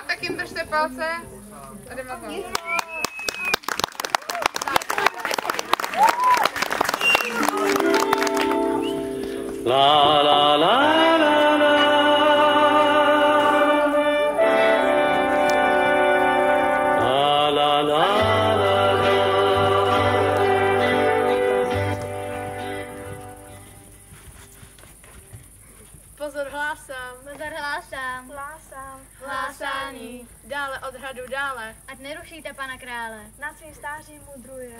tak jim držte palce a jdeme na to. La la la la la. La la la la la. Pozor, hlásám. Pozor, hlásám. Hlásám. Hlásání. Dále od hradu dále. Ať nerušíte pana krále. Nad svým stářím mudruje.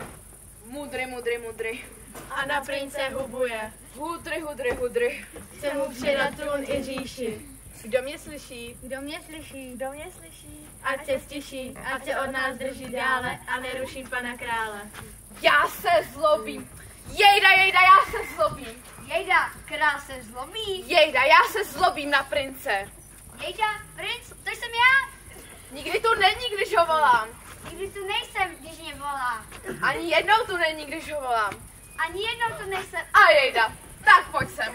Mudry, mudry, mudry. A na prince hubuje. Hudry, hudry, hudry. Chce mu předat trůn i říši. Kdo mě slyší, Kdo mě slyší? kdo mě slyší, ať se stiší, ať se od nás drží dále a neruší pana krále. Já se zlobím. Jejda, jejda, já se zlobím. Jejda, král se zlobí. Jejda, já se zlobím na prince. Jejda, princ, to jsem já. Nikdy tu není, když ho volám. Nikdy tu nejsem, když mě volá. Ani jednou tu není, když ho volám. Ani jednou tu nejsem. A jejda, tak pojď sem.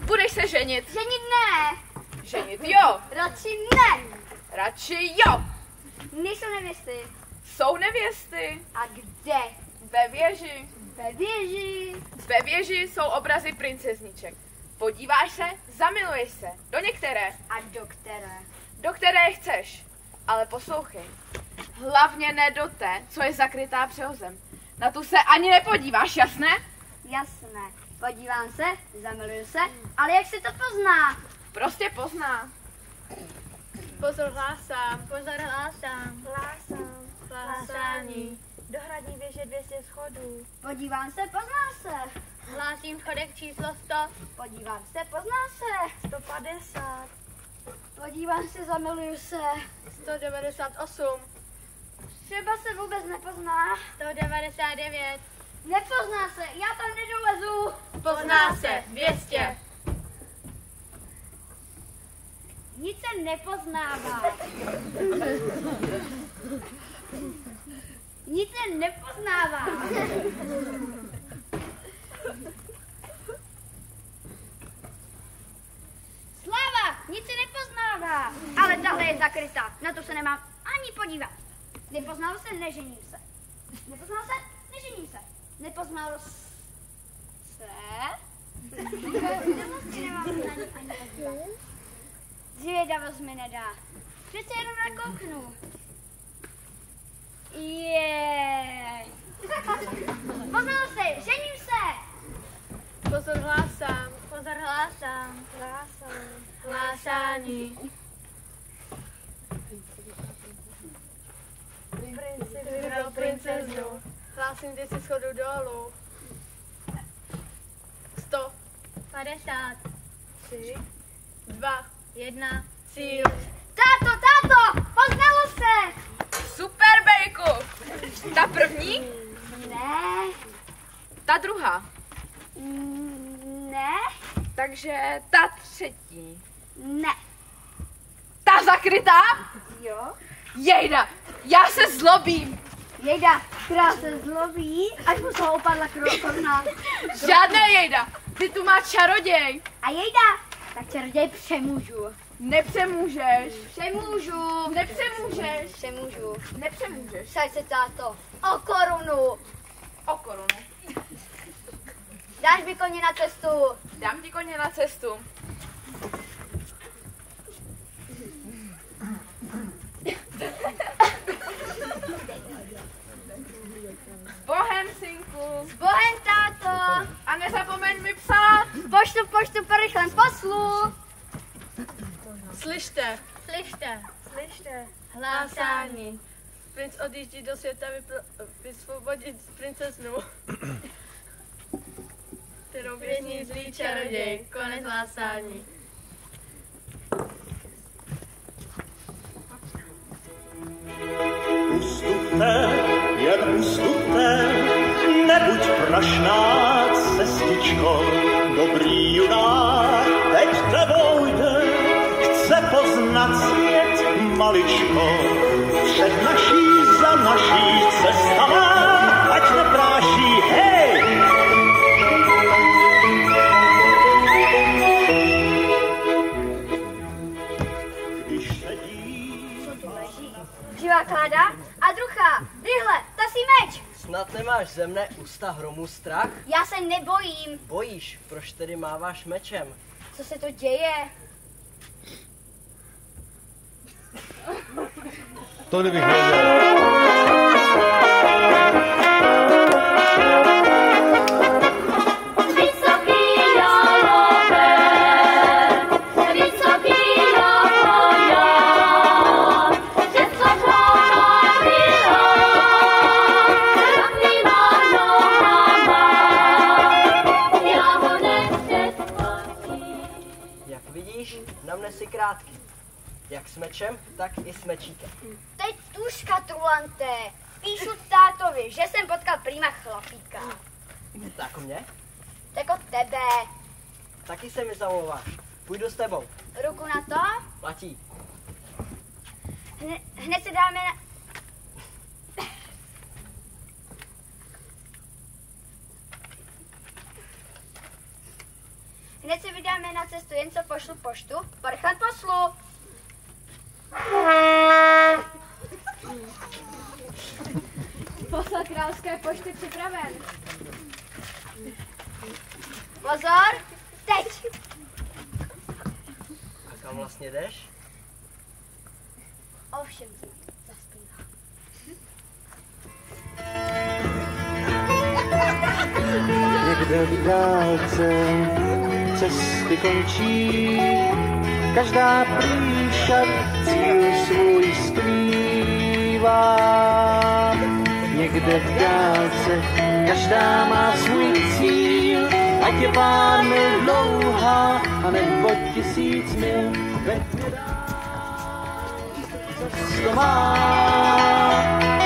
Budeš se ženit. Ženit ne. Ženit jo. Radši ne. Radši jo. Nejsou nevěsty. Jsou nevěsty. A kde? Ve věži. Ve věži. Ve věži jsou obrazy princezniček. Podíváš se, zamiluješ se. Do některé. A do které? Do které chceš. Ale poslouchej. Hlavně ne do té, co je zakrytá přehozem. Na tu se ani nepodíváš, jasné? Jasné. Podívám se, zamiluju se, ale jak se to pozná? Prostě pozná. Pozor, hlásám. Pozor, hlásám. Hlásám. Hlásání. Do hradní věže 200 schodů. Podívám se, pozná se. Hlásím schodek číslo 100. Podívám se, pozná se. 150. Podívám se, zamiluju se. 198. Třeba se vůbec nepozná. 199. Nepozná se, já tam nedolezu. Pozná se. 200. Nic se nepoznává. Nic se nepoznává. Sláva, nic se nepoznává. Ale tahle je zakrytá, na to se nemám ani podívat. Nepoznal se, nežením se. Nepoznal se, nežením se. Nepoznal se. Zvědavost mi nedá. Přece jenom nakouknu. Jej. Poznal se, žením se. Pozor, hlásám. Pozor, hlásám. Hlásám. Hlásání. Princ si vybral princeznu. Hlásím 200 schodů dolů. 100. 50. 3. 2. 1. Cíl. Táto, poznalo se. Super, Bejku. Ta první? Ne. Ta druhá. Ne. Takže ta třetí. Ne. Ta zakrytá? Jo. Jejda, já se zlobím. Jejda, král se zlobí, až mu se opadla koruna. Žádné jejda, ty tu máš čaroděj. A jejda, tak čaroděj přemůžu. Nepřemůžeš. Přemůžu. Nepřemůžeš. Přemůžu. Nepřemůžeš. Saď se, táto, o korunu. O korunu. Dáš mi koně na cestu. Dám ti koně na cestu. S Bohem, synku. S Bohem, táto. A nezapomeň mi psát. Poštu po rychlém poslu. Slyšte. Slyšte. Slyšte. Hlásání. Princ odjíždí do světa vysvobodit princeznu, kterou vězní zlý čaroděj. Konec hlásání. Ustupte, jen ustupte, nebuď prašná cestičko, dobrý junák teď tebou jde, chce poznat svět maličko, před naší za naší cesta má, ať nepráší, hej! živá kláda a druhá, rychle, tasí meč. Snad nemáš ze mne ústa hromu strach? Já se nebojím. Bojíš, proč tedy máváš mečem? Co se to děje? To kdybych věděl. Na mne si krátký. Jak s mečem, tak i s mečíkem. Teď tuška, trulanté. Píšu tátovi, že jsem potkal prýma chlapíka. Tak mě? Tak od tebe. Taky se mi zamlouváš. Půjdu s tebou. Ruku na to? Platí. Hned se dáme na... Hned se vydáme na cestu, jen co pošlu poštu. Porchat poslu. Posel královské pošty připraven. Pozor, teď. A kam vlastně jdeš? Ovšem, zaspívám. Někde v dálce cesty končí, každá prý však cíl svůj skrývá. Někde v dálce každá má svůj cíl, ať je pár mil dlouhá, anebo 1000 mil, veď mě dál, cesto má,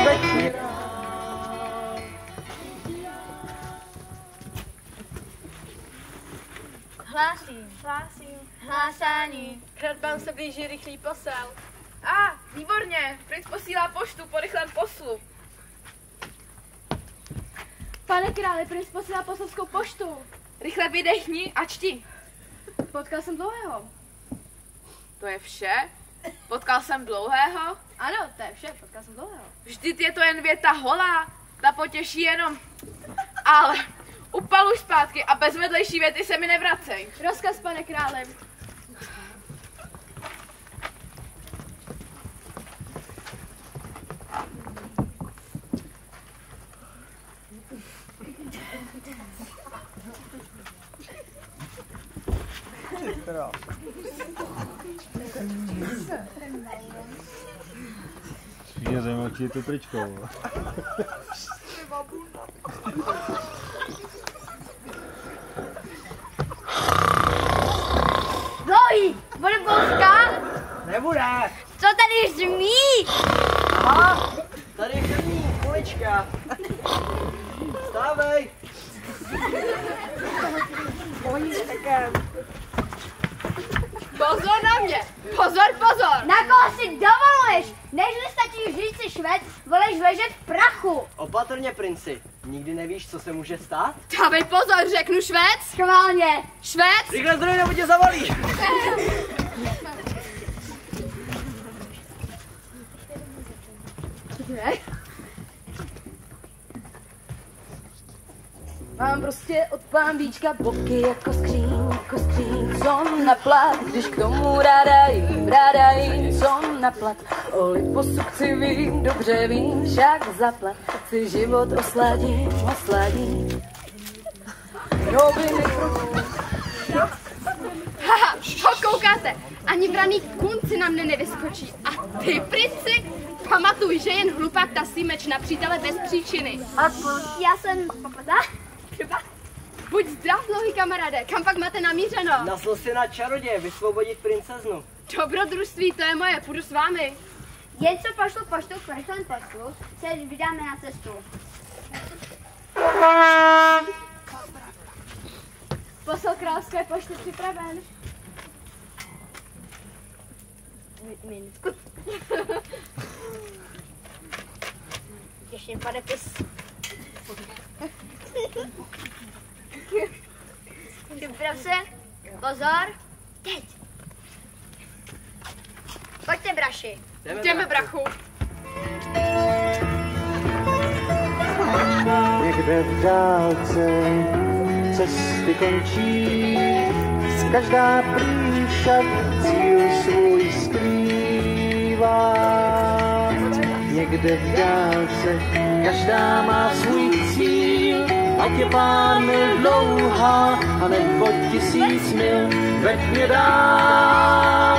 veď mě dál. Hlásání. Hradbám se blíží rychlý posel. Výborně, princ posílá poštu po rychlém poslu. Pane králi, princ posílá poselskou poštu. Rychle vydechni a čti. Potkal jsem Dlouhého. To je vše? Potkal jsem Dlouhého? Ano, to je vše, potkal jsem Dlouhého. Vždyť je to jen věta holá, ta potěší jenom. Ale upaluj zpátky a bez vedlejší věty se mi nevracej. Rozkaz, pane králi. Mě zajímá, či je to tričko. Dlouhý, bude Polska? Nebude! Co tady žmí? Aha, tady je krmí, kulička. Stávej! Pozor na mě! Pozor, pozor! Na koho si dovoluješ? Nežli stačí říct si švec, voleš ležet v prachu. Opatrně, princi. Nikdy nevíš, co se může stát? Dávej pozor, řeknu švec! Schválně. Švec! Rychle zdroj, nebo tě zavalí! Mám prostě od pánvíčka boky jako skříň, co na plat, když k tomu ráda jim, co na plat. O liposuk si vím, dobře vím, však zaplat, si život osladí. Robiny Haha, ho koukáte, ani vraný kunci na mne nevyskočí. A ty, princi, pamatuj, že jen hlupák tasí meč na přítele bez příčiny. Já jsem popata. Buď zdrav, dlouhý kamaráde, kam pak máte namířeno? Nasl si na čaroděje, vysvobodit princeznu. Dobrodružství, to je moje, půjdu s vámi. Jen co pošlu poštu k rychlém poslu, se vydáme na cestu. posel královské pošty připraven. Minutku. Ještě podepis. Připrav se. Pozor. Teď. Pojďte, braši. Jdeme, brachu. Někde v dálce cesty končí, každá plíša cíl svůj skrývá. Někde v dálce každá má svůj cíl, ať je pár mil dlouhá, anebo 1000 mil, veď mě dál,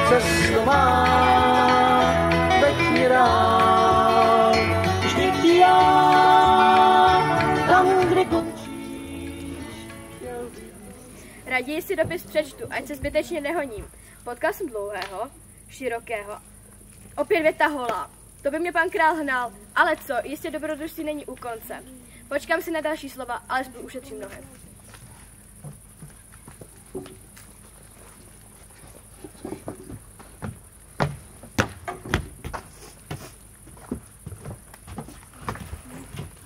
cesto má, veď mě dál, vždyť já, tam, kde končíš. Raději si dopis přečtu, ať se zbytečně nehoním. Potkal jsem dlouhého, širokého, opět věta holá. To by mě pan král hnal, ale co, jistě dobrodružství není u konce. Počkám si na další slova, alespoň ušetřím nohy.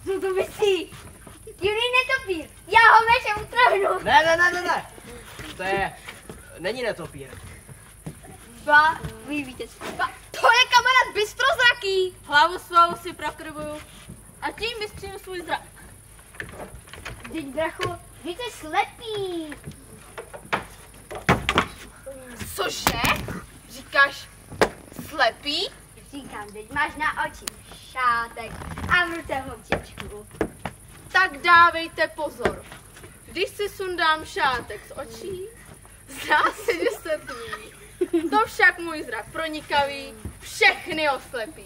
Co to myslí? Divný netopír. Já ho mečem utrhnu. Ne. Není netopír. Ba, vy víte co. To je kamarád bystrozraký. Hlavu svou si prokrvuju a tím vystřím svůj zrak. Vždyť bracho, vy jste slepý. Cože? Říkáš slepý? Říkám, teď máš na oči šátek a v ruce hovčičku. Tak dávejte pozor. Když si sundám šátek z očí, zdá se, že se tmí. To však můj zrak pronikavý všechny oslepí.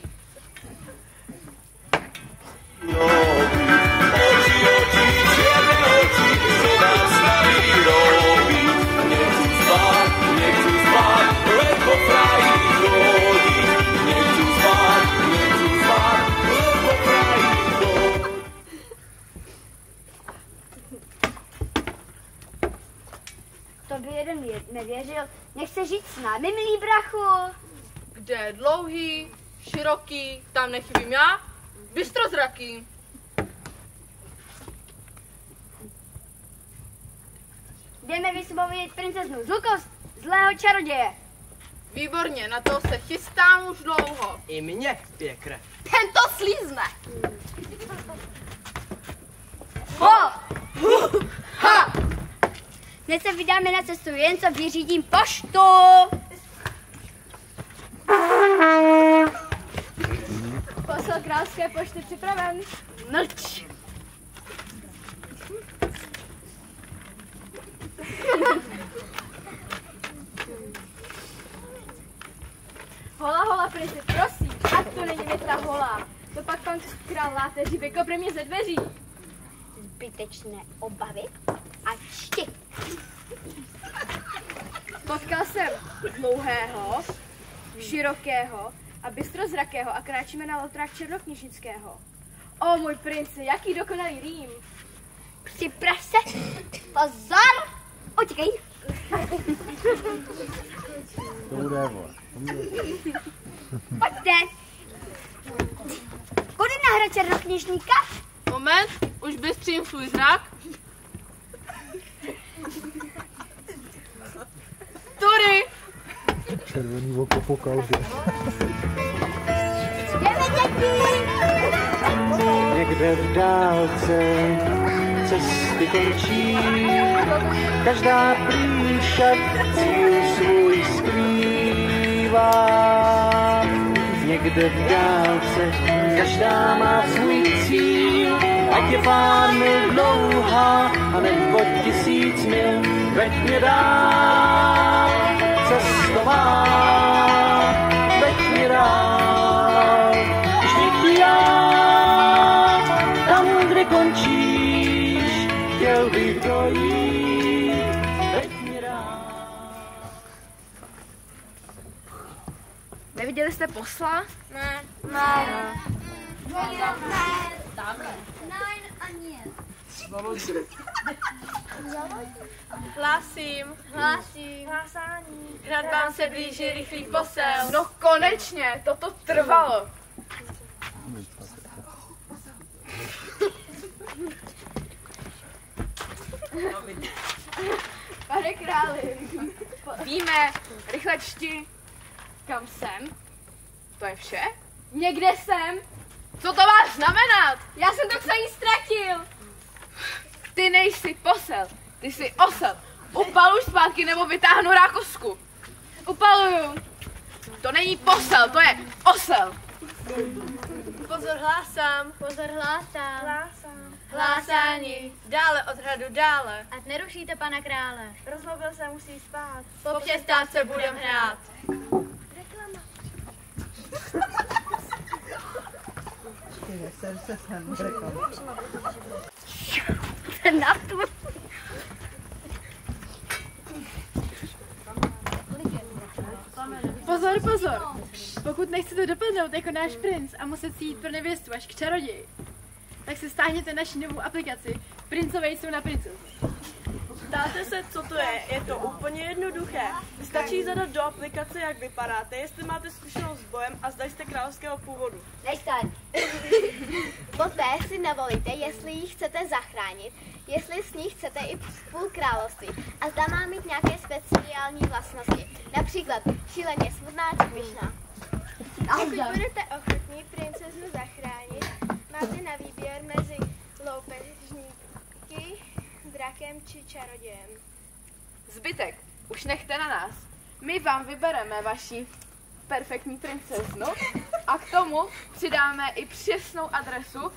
To by jeden nevěřil. Nechce žít s námi, milý brachu. Kde je dlouhý, široký, tam nechybím já, bystrozraký. Jdeme vysvobodit princeznu Zlukost, zlého čaroděje. Výborně, na to se chystám už dlouho. I mě, pěkre. Ten to slízne. Ho! Ha! Dnes se vydáme na cestu, jen co vyřídím poštu. Posel královské pošty připraven. Mlč. Hola, prince, prosím, ať to není větra holá. To pak pan král láteří vykopne mě ze dveří. Zbytečné obavy a čti. Potkal jsem dlouhého, širokého a bystrozrakého a kráčíme na lotrách Černokněžnického. O můj prince, jaký dokonalý rým. Připrav se. Pozor! Utíkej. To bude vole. Pojďte. Kudy na hra černokněžníka? Moment, už bystřím svůj zrak. Tury! Červený oko po kalbě. Jdeme, děti! Někde v dálce cesty končí, každá plíša cíl svůj skrývá. Někde v dálce každá má svůj cíl, ať je pár mil dlouhá, anebo 1000 mil, veď mě dál, cesto má, veď mě dál, vždyť já, tam, kde končíš, chtěl bych dojít, veď mě dál. Neviděli jste posla? Ne. Hlásím. Hlásání. Hned vám se blíží rychlý posel. No konečně, toto trvalo. Pane králi, víme, rychle čti, kam jsem. To je vše? Někde jsem. Co to má znamenat? Já jsem to psaní ztratil. Ty nejsi posel, ty jsi osel. Upaluj zpátky nebo vytáhnu rákosku. Upaluju. To není posel, to je osel. Pozor, hlásám. Pozor, hlásám. Hlásání. Dále od hradu, dále. Ať nerušíte pana krále. Rozmobil se, musí spát. Po přestávce budem hrát. Reklama. Na tu. Pozor, pozor. Pokud nechcete dopadnout jako náš princ a muset si jít pro nevěstu až k čaroději, tak si stáhněte naši novou aplikaci Princové jsou na princezu. Ptáte se, co to je? Je to úplně jednoduché. Stačí zadat do aplikace, jak vypadáte, jestli máte zkušenost s bojem a zda jste královského původu. Nestaň. Poté si navolíte, jestli ji chcete zachránit, jestli s ní chcete i půl království a zda má mít nějaké speciální vlastnosti. Například šíleně smutná či pyšná. Pokud budete ochotní princezu zachránit, máte na výběr mezi loupežníky, drakem či čarodějem. Zbytek už nechte na nás. My vám vybereme vaši perfektní princeznu a k tomu přidáme i přesnou adresu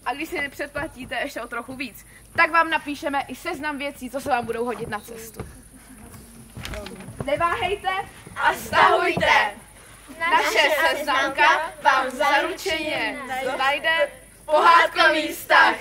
a když si předplatíte ještě o trochu víc, tak vám napíšeme i seznam věcí, co se vám budou hodit na cestu. Neváhejte a stahujte! Naše seznamka vám zaručeně najde pohádkový vztah.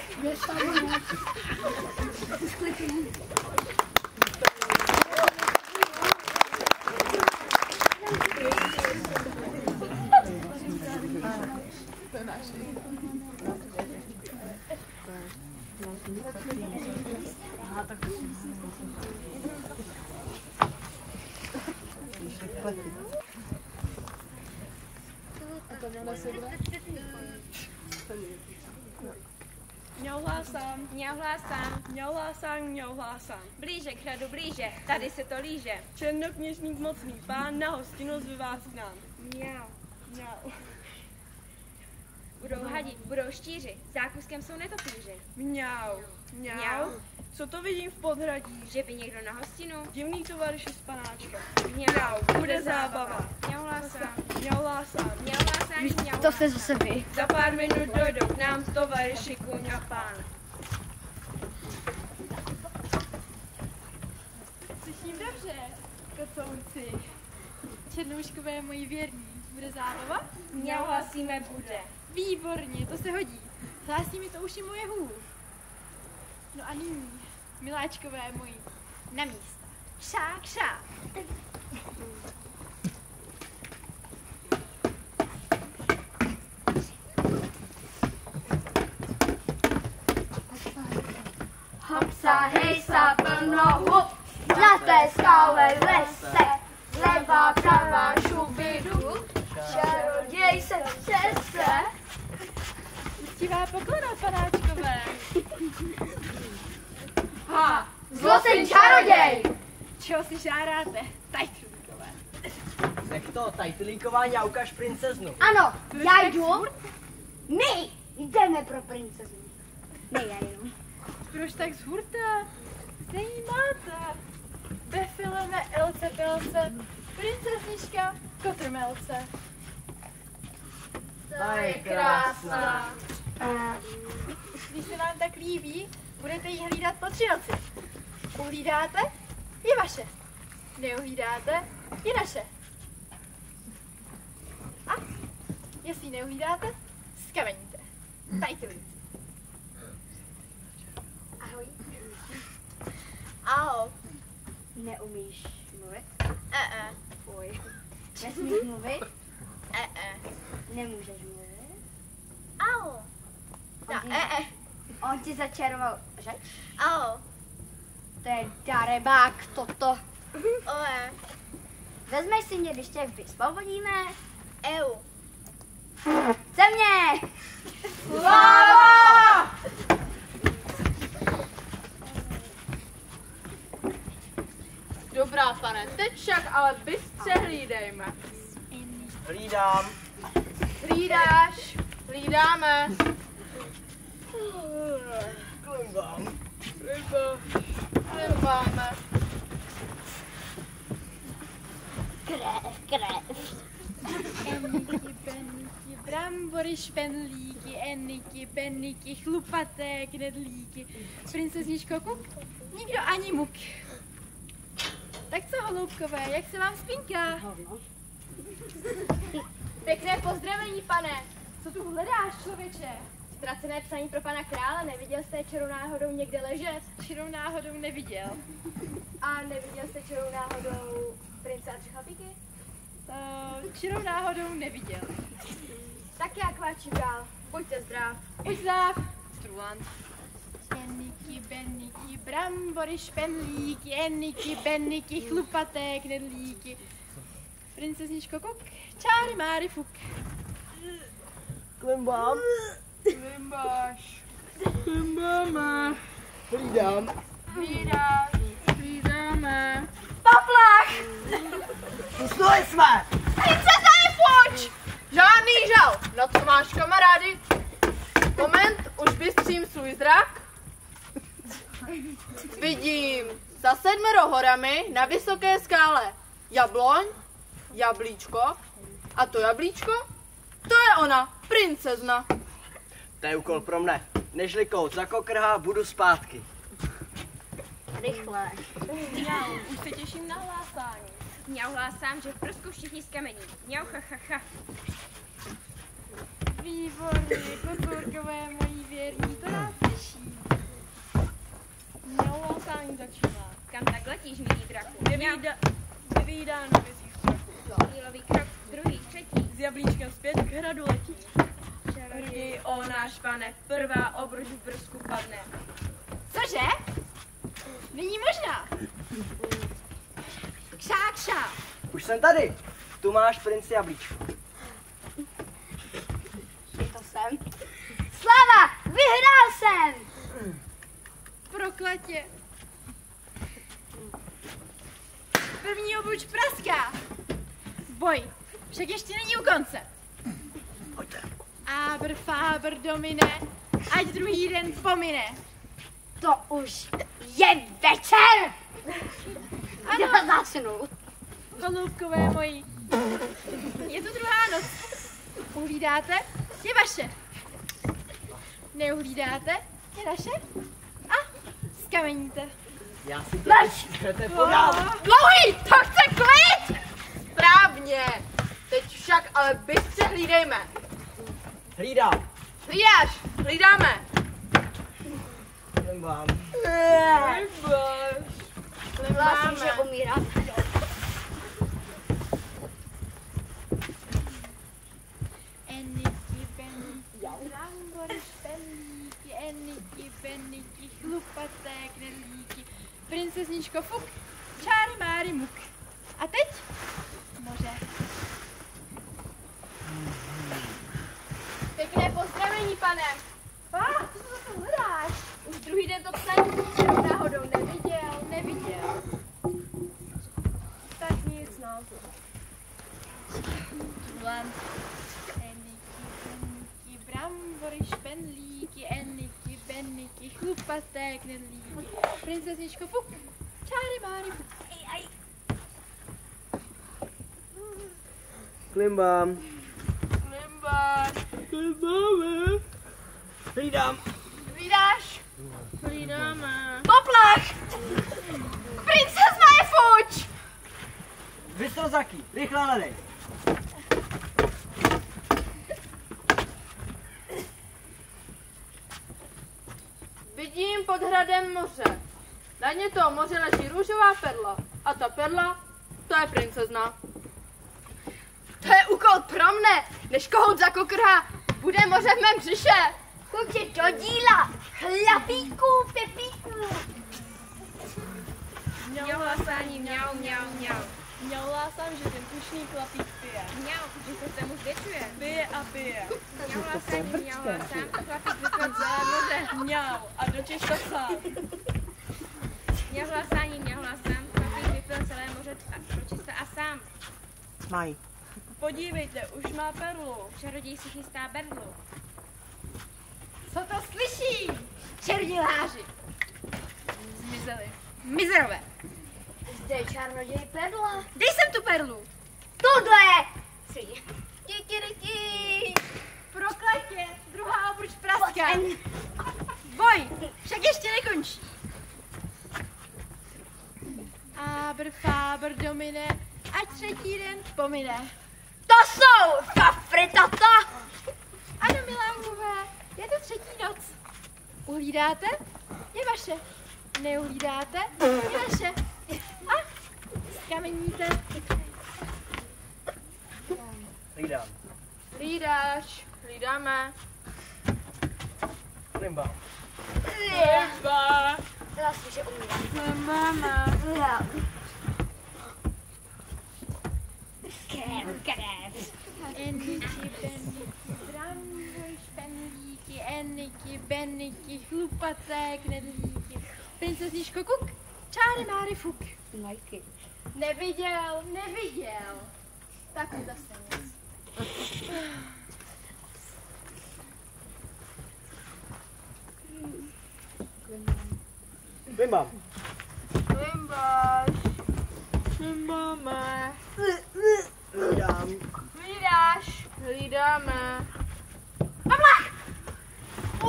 Mňauhlásám. Mňauhlásám. Mňauhlásám, mňauhlásám. Blíže k hradu, blíže. Tady se to líže. Černokněžník mocný pán na hostinu zve vás k nám. Mňau. Mňau. Budou hadi, budou štíři. Zákuskem jsou netopíři. Mňau. Mňau. Mňau. Co to vidím v podhradí? Že by někdo na hostinu. Divný tovaryši z panáčka. Mňau. Bude zábava. Mňauhlásám. Mňauhlásám. Mňauhlásám, mňauhlásám. To jste zase vy. Za pár minut dojdou k nám tovaryši kůň a pán. Slyším dobře, kocourci. Černouškové moji věrní. Bude zábava? Mňauhlasíme bude. Výborně, to se hodí. Hlásí mi to už i moje hůl. No a nyní, miláčkové moji, na místa. Šák, šák. Hopsa, hejsa, plno hup, na té skále lese, levá, pravá, šubidu, čaroděj se přese. Uctivá poklona, panáčkové. Ha, zlostný čaroděj! Čeho si žádáte, tajtrůkové? Nech to, tajtlíkování a ukaž princeznu. Ano, já jdu. My jdeme pro princeznu. Ne, já jenom. Proč tak zhurta? Stejný máte. Ve filme Elce Pelce, princeznička Kotrmelce. Ta je krásná. Když se vám tak líbí, budete ji hlídat po 3 noci. Uhlídáte? Je vaše. Neuhlídáte? Je naše. A jestli ji neuhlídáte, skameníte. Tajtlíci. Ahoj. Ahoj. Neumíš mluvit? Fuj. Nesmíš mluvit? Nemůžeš mluvit? Ahoj. On ti začaroval řeč? Ahoj. To je darebák toto. Oe. Vezmeš si mě, když tě vysvobodíme? Eu. Země! Sláva! Dobrá, pane, teď však ale bystře hlídejme. Hlídám. Hlídáš, hlídáme. Klimbáme. Krev. Eniky, beniky, brambory, špenlíky, eniky, beniky, chlupaté knedlíky. Princezničko Kuk, nikdo ani muk. Tak co, holoubkové, jak se vám spínká? Pěkné pozdravení, pane. Co tu hledáš, člověče? Ztracené psaní pro pana krále, neviděl jste čerou náhodou někde ležet? Čirou náhodou neviděl. A neviděl jste čerou náhodou prince a tři chlapíky? Čirou náhodou neviděl. Tak já kváčím dál. Buďte zdrav. Buď zdrav. Strulant. Eniky, beniky, brambory, špenlíky, eniky, beniky, chlupaté knedlíky. Princezničko Kuk, čáry máry fuk. Klimbám. Klimbáš. Klimbáme. Hlídám. Hlídáš. Hlídáme. Paplach! Usnuli jsme! Princeza je fuč! Žádný žal. Na co máš, kamarády? Moment, už bystřím svůj zrak. Vidím za 7 horami na vysoké skále jabloň, jablíčko a to jablíčko, to je ona, princezna. To je úkol pro mne. Nežli kout zakokrhá, budu zpátky. Rychle. Mňau, už se těším na hlásání. Mňau hlásám, že v Prsku všichni z kamení. Mňau, ha, ha, ha. Výborně, kocourkové mojí věrní, to nás těší. Mňau hlásání začíná. Kam tak letíš, milý draku? Nevídáno vězí v strachu. Mílový krok, druhý, třetí. S jablíčkem zpět k hradu letí. Hrdí, o náš pane, prvá obruč v Prsku padne. Cože? Není možná. Kšá, kšá. Už jsem tady. Tu máš princ jablíčko. To jsem. Slava, vyhrál jsem! Prokletě. První obruč praská. Boj, však ještě není u konce. Ábr, fábr, domine, ať druhý den pomine. To už je večer! Ano, Zasnu. holubkové moji. Je tu druhá noc. Uhlídáte? Je vaše. Neuhlídáte? Je naše. A skameníte. Já si to chcete podat. Dlouhý, to chce klid! Správně. Teď však ale bystře hlídejme. Hlídám. Hlídáš, hlídáme. Klimbám. Hlásím, že umírám. Eniky, beniky, brambory, špenlíky, eniky, beniky, chlupaté knedlíky, princezničko Fuk, čáry máry muk. A teď moře. Pěkné pozdravení, pane. Co to zase hledáš? Už druhý den to psaní náhodou neviděl. Tak nic, no. Len. Eniky, beniky, brambory, špenlíky, eniky, beniky, chlupaté knedlíky, princezničko Fuk, čáry máry muk. Klimbám. Klimbáme. Hlídám. Hlídáš? Hlídáme. Poplach! Princezna je fuč! Vystrozaky, rychle hledej. Vidím pod hradem moře. Na dně toho moře leží růžová perla. A ta perla, to je princezna. To je úkol pro mne, než kohout zakokrhá, bude moře v mém břiše. Chodě do díla, chlapíků, pepíků. Mňau hlásání, mňau, mňau, mňau. Mňau hlásám, že ten tušný chlapík pije. Mňau, že se mu zvětšuje. Pije a pije. Mňau hlásání, mňau hlásám a chlapík vypil celé moře. Mňau a dočeš to sám. Mňau hlásání, mňau hlásám, chlapík vypil celé moře a pročista a sám. Maj. Podívejte, už má perlu. Čaroděj si chystá berlu. Co to slyším? Černiláři. Zmizeli. Mizerové. Zde je čaroděj perla. Dej sem tu perlu. Tohle! Prokletě, druhá obruč praska. Boj, však ještě nekončí. Ábr, fábr, domine, ať třetí den pomine. To jsou fafry, tata! Ano, milánkové, je to třetí noc. Uhlídáte? Je vaše. Neuhlídáte? Je vaše. A skameníte. Hlídám. Hlídáš, hlídáme. Limba. Limba. Vlastně, že umím. Máma. Eniky, beniky, brambory, špenlíky, eniky, beniky, chlupaté, knedlíky. Princezíško kuk, čáry máry fuk. Majky. Neviděl. Tak zase nic. Limbám. Limbáš. Limbáme. Hlídám. Hlídáš. Hlídáme. Pavlák!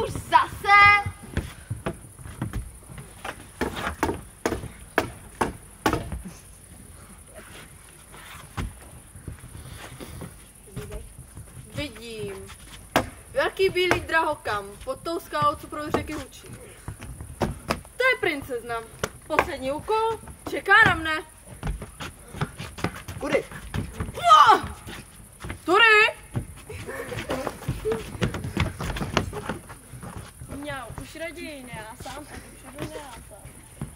Už zase? Vidím. Velký bílý drahokam pod tou skálou, co pro řeky hučí. To je princezna. Poslední úkol čeká na mne. Kudy? Tudy! Mňau, už raději ne, já sám tak už jdu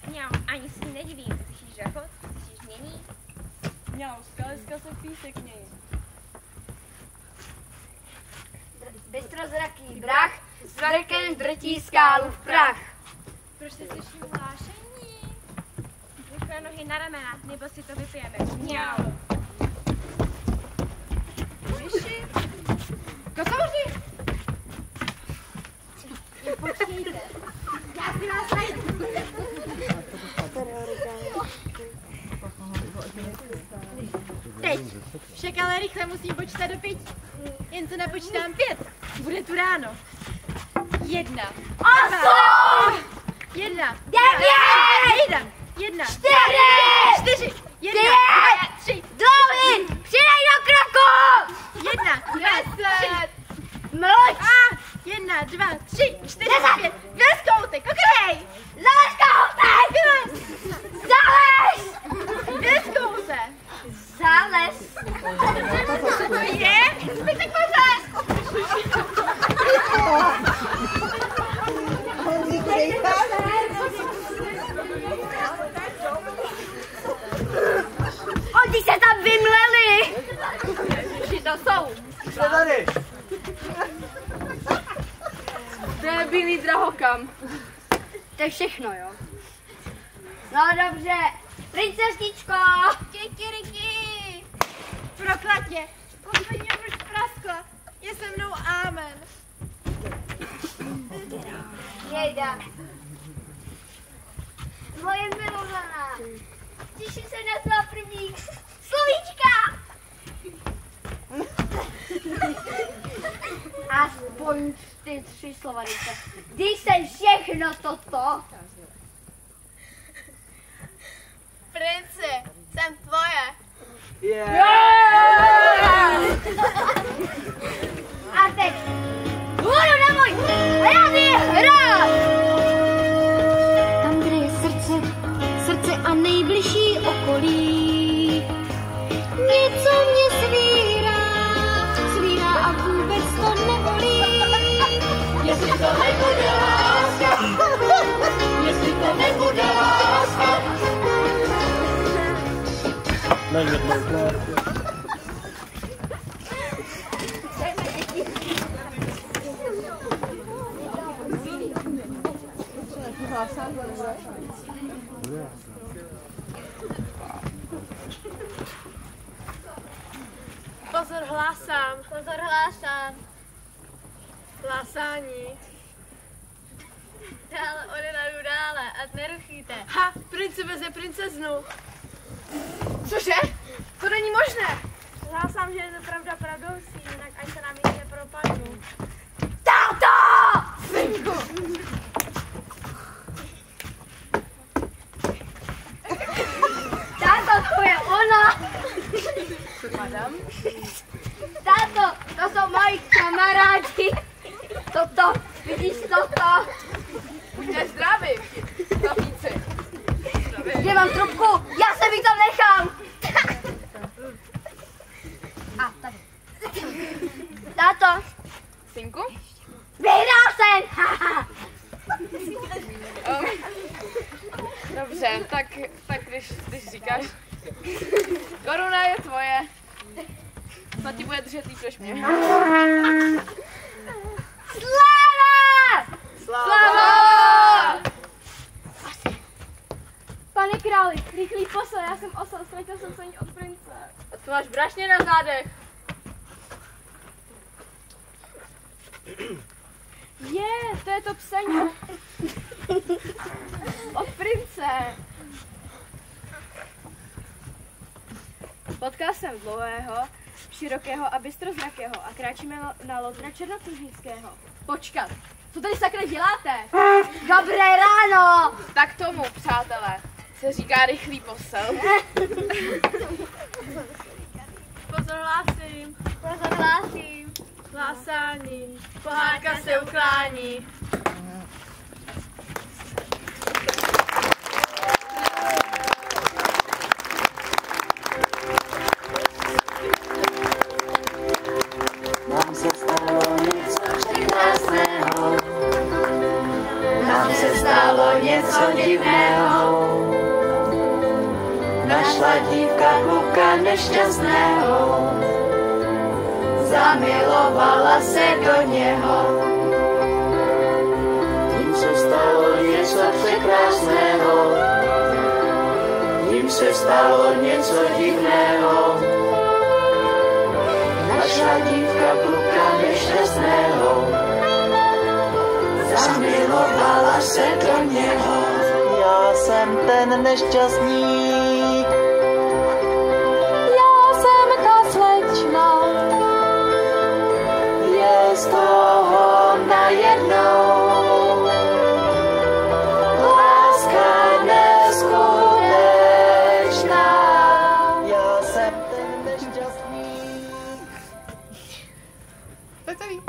Mňau, ani si nedivím. Slyšíš řachot? Slyšíš mění? Mňau, skaliska se písek mějí. Bystrozraký brach s vrkem drtí skálu v prach. Proč se slyším hlášení? Rychle nohy na ramena, nebo si to vypijeme. Mňau. Myši? Kosouři! Počkejte, já si vás najdu. Teď, však ale rychle musím počítat do 5. Jen se napočítám 5. Bude tu ráno. 1. 1. 1. 4. 1. 3. Dlouhý! Přidej do kroku! 1. 2. 3. Mluč! 1, 2, 3, 4, 5. Vylez koutek, okej! Zalez koutek! Zalez! Vylez koutek! Zalez! To je? Zbytek pořád! Oni se tam vymleli! Ježiši, to jsou! Jste tady! To je bílý drahokam. To je všechno, jo? No dobře, princezničko! Kikiriki! Proklatě! Poslední obruč praskla. Je se mnou amen. Jejda. Moje milovaná. Těším se na tvá první slovíčka. Aspoň ty 3 slova, když jsem všechno toto. Princi, jsem tvoje. A teď hůru na můj hlavní hrad! Tam, kde je srdce a nejbližší okolí, něco mě svírá a vůbec to nebolí. Jestli to nebude láska, jestli to nebude láska. Na jednou klárku. Pozor, Pozor, hlásám. Pozor, hlásám. Hlásání. Dále odehledu dále, ať nerušíte. Ha, prince veze princeznu. Cože? To není možné. Hlásám, že je to pravda pravdoucí, jinak ať se nám nic nepropadnu. Táto! Synku! Táto, to je ona! Madam? Táto, to jsou moji kamarádi. Toto, vidíš toto? Buďte zdraví, chlapíci. Kde mám trubku? Já se víc tam nechám. A, tady. Táto. Synku? Vyhrál jsem! Dobře, tak když říkáš, koruna je tvoje. Snad ti bude držet líp než mě. Sláva! Sláva! Pane králi, rychlý posel, já jsem osel, ztratil jsem se od prince. A to máš brašně na zádech. To je to psaní od prince. Potkal jsem dlouhého, širokého a bystrozrakého a kráčíme na Lotra Černokružnického. Počkat, co tady sakra děláte? Dobré ráno! Tak tomu, přátelé, se říká rychlý posel. Pozor, hlásím. Pozor, hlásím. Hlásání. Pohádka se uklání. Nám se stalo něco překrásného, nám se stalo něco divného. Našla dívka kluka nešťastného, zamilovala se do něho. Jim se stalo něco překrásného, jim se stalo něco divného. Našla dívka kluka nešťastného, zamilovala se do něho. Já jsem ten nešťastník, já jsem ta slečna, je z toho najednou láska neskutečná. Já jsem ten nešťastník. Tak to ví.